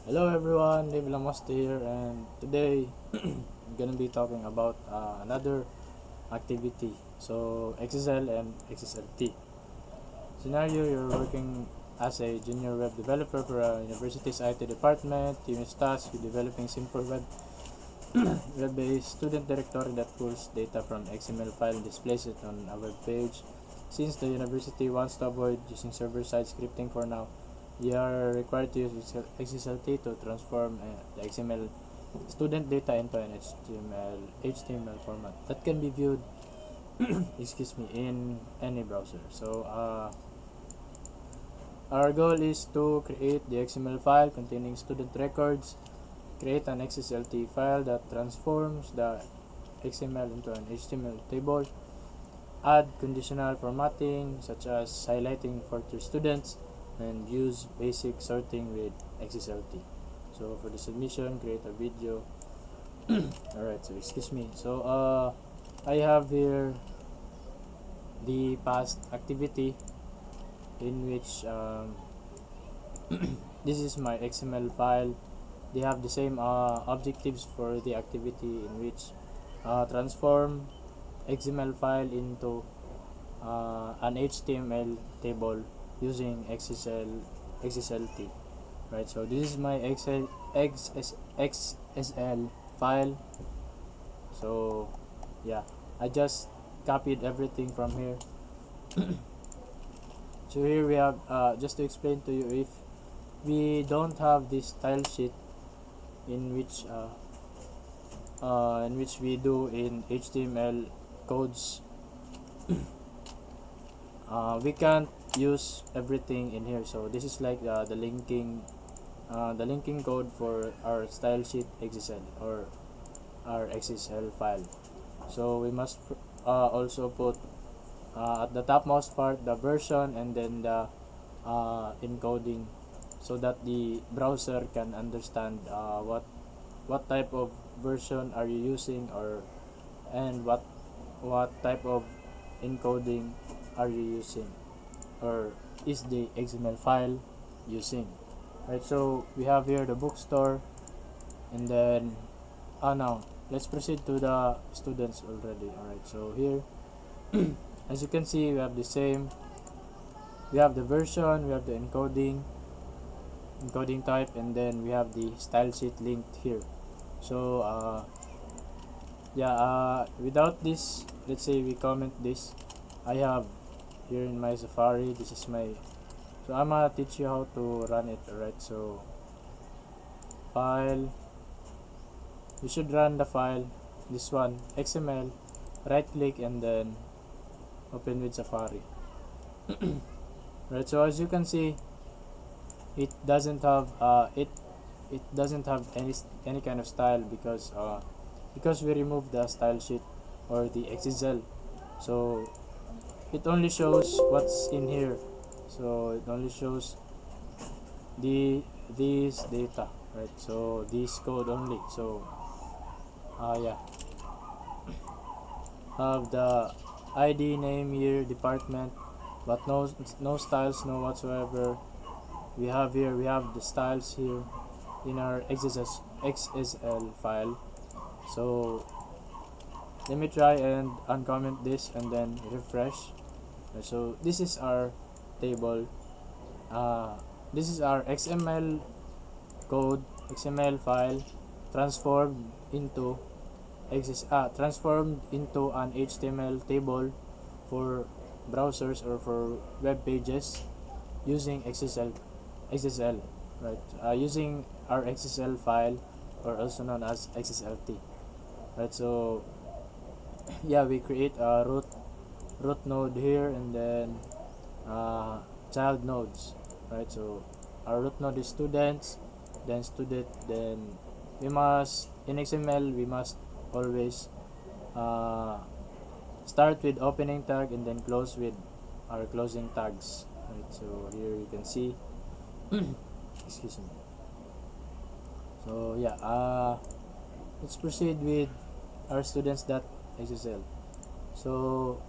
Hello everyone, Dave Lamoste here, and today I'm gonna be talking about another activity. So XSL and XSLT. Scenario: you're working as a junior web developer for a university's IT department. Team is tasked with developing simple web-based student directory that pulls data from XML file and displays it on a web page. Since the university wants to avoid using server-side scripting for now, you are required to use XSLT to transform the XML student data into an HTML format that can be viewed in any browser. So our goal is to create the XML file containing student records, create an XSLT file that transforms the XML into an HTML table, add conditional formatting such as highlighting for your students, and use basic sorting with XSLT. So for the submission, create a video. Alright, so excuse me. So I have here the past activity in which this is my XML file. They have the same objectives for the activity in which transform XML file into an HTML table using XSLT. Right, so this is my XSL file. So yeah, I just copied everything from here. So here we have, just to explain to you, if we don't have this style sheet in which we do in HTML codes, we can't use everything in here. So this is like the linking code for our style sheet XSL or our XSL file. So we must also put at the topmost part the version and then the encoding, so that the browser can understand what type of version are you using, and what type of encoding are you using, or is the XML file using. Right, so we have here the bookstore, and then now let's proceed to the students already. Alright, so here as you can see, we have the same, we have the version, we have the encoding type, and then we have the style sheet linked here. So without this, let's say we comment this, I have here in my Safari, this is my, so I'm gonna teach you how to run it. Alright, so file, you should run the file, this one, XML, right click and then open with Safari. Right, so as you can see, it doesn't have any kind of style, because we removed the style sheet or the XSL. So it only shows what's in here, so it only shows these data, right? So this code only. So yeah, have the ID, name, year, department, but no styles, no whatsoever. We have the styles here in our XSL file. So let me try and uncomment this and then refresh. So this is our table. This is our XML code, XML file transformed into an HTML table for browsers or for web pages using XSL, right? Using our XSL file, or also known as XSLT, right? So yeah, we create a root node here, and then child nodes, right? So our root node is students, then we must, in XML, we must always uh, start with opening tag and then close with our closing tags, right? So here you can see excuse me. So yeah, let's proceed with our students.xsl. So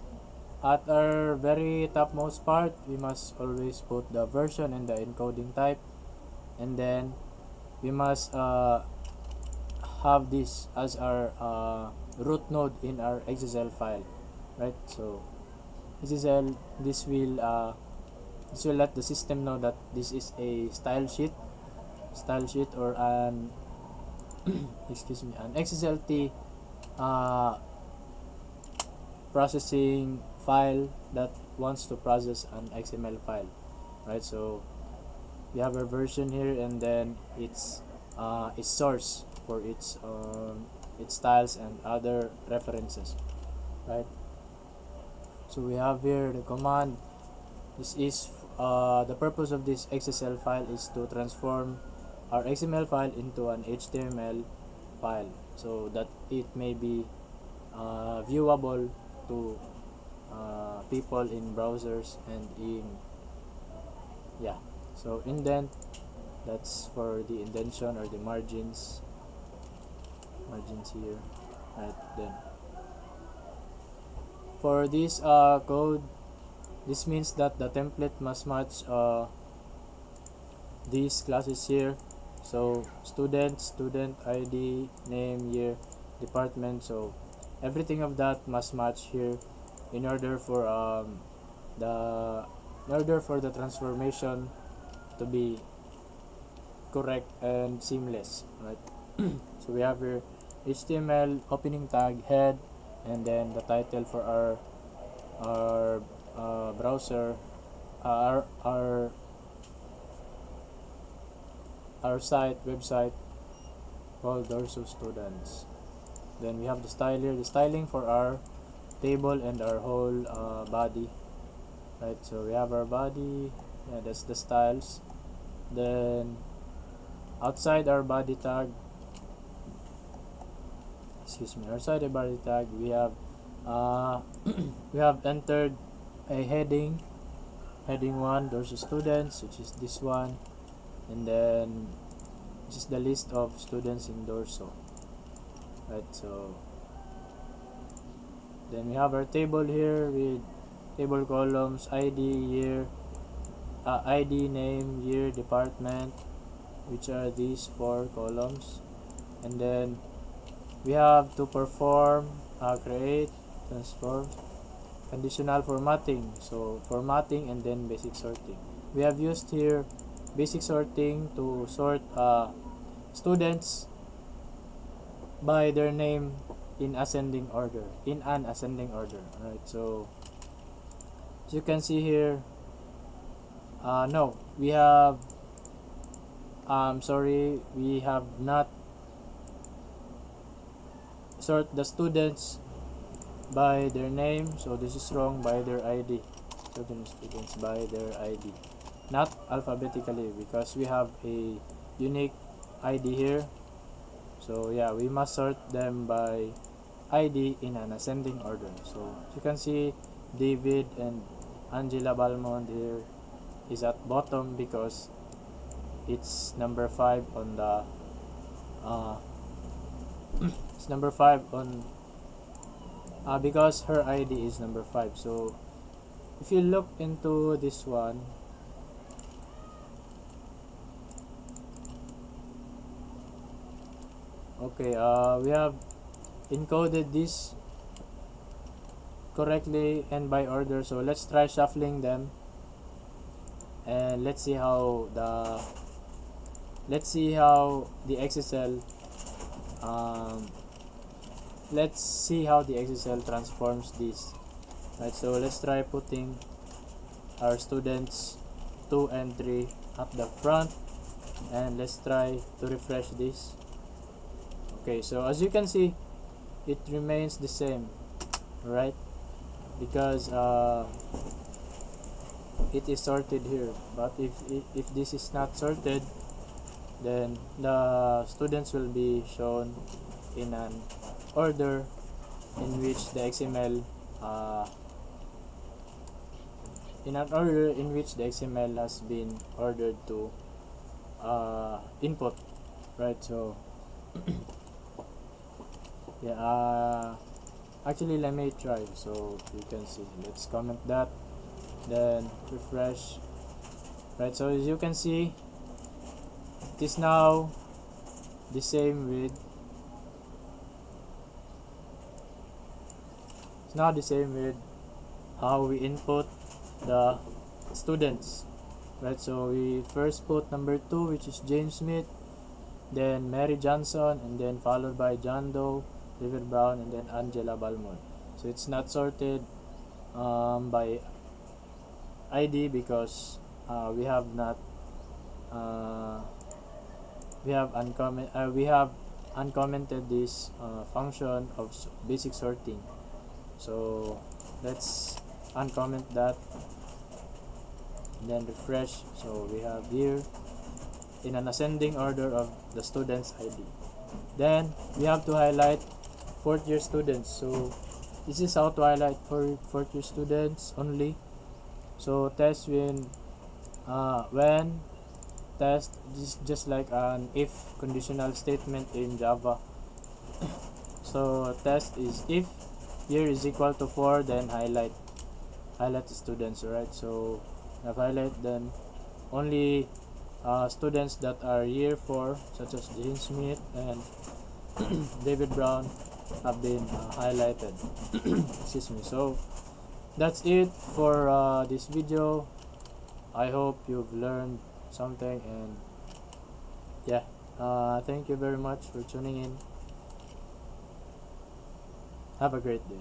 at our very topmost part, we must always put the version and the encoding type, and then we must have this as our root node in our XSL file, right? So XSL, this will let the system know that this is a style sheet or an excuse me, an XSLT processing file that wants to process an XML file, right? So we have our version here, and then its source for its styles and other references, right? So we have here the command. This is the purpose of this XSL file is to transform our XML file into an HTML file so that it may be viewable to people in browsers and in so indent, that's for the indentation or the margins here, right? Then for this code, this means that the template must match these classes here. So student ID, name, year, department, so everything of that must match here in order for the transformation to be correct and seamless, right? So we have here HTML opening tag, head, and then the title for our browser, our website called Dorso Students. Then we have the style here, the styling for our table and our whole body, right? So we have our body, that's the styles. Then outside our body tag, outside the body tag, we have we have entered a heading 1, Dorso Students, which is this one, and then this is the list of students in Dorso, right? So then we have our table here with table columns, ID, year, ID, name, year, department, which are these 4 columns. And then we have to perform create, transform, conditional formatting, so formatting and then basic sorting. We have used here basic sorting to sort students by their name in an ascending order, right? So as you can see here, no, we have we have not sort the students by their name, so this is wrong, by their ID. Certain students by their ID, not alphabetically, because we have a unique ID here. So yeah, we must sort them by ID in an ascending order. So you can see David and Angela Balmond here is at bottom because it's number 5 on the it's number 5 on because her ID is number 5. So if you look into this one, okay, we have encoded this correctly and by order. So let's try shuffling them, and let's see how the XSL transforms this, right? So let's try putting our students 2 and 3 at the front, and let's try to refresh this. Okay, so as you can see, it remains the same, right? Because it is sorted here. But if this is not sorted, then the students will be shown in an order in which the XML has been ordered to input, right? So yeah, actually let me try so you can see. Let's comment that, then refresh, right? So as you can see, it is now the same with how we input the students, right? So we first put number 2, which is James Smith, then Mary Johnson, and then followed by John Doe, David Brown, and then Angela Balmond. So it's not sorted by ID because we have not we have uncommented this function of basic sorting. So let's uncomment that, then refresh. So we have here in an ascending order of the student's ID. Then we have to highlight 4th year students. So this is how to highlight for 4th year students only. So test when test is just like an if conditional statement in Java. So test is if year is equal to 4, then highlight the students, right? So I've highlighted then only students that are year 4, such as James Smith and David Brown, have been highlighted. Excuse me. So that's it for this video. I hope you've learned something, and yeah, thank you very much for tuning in. Have a great day.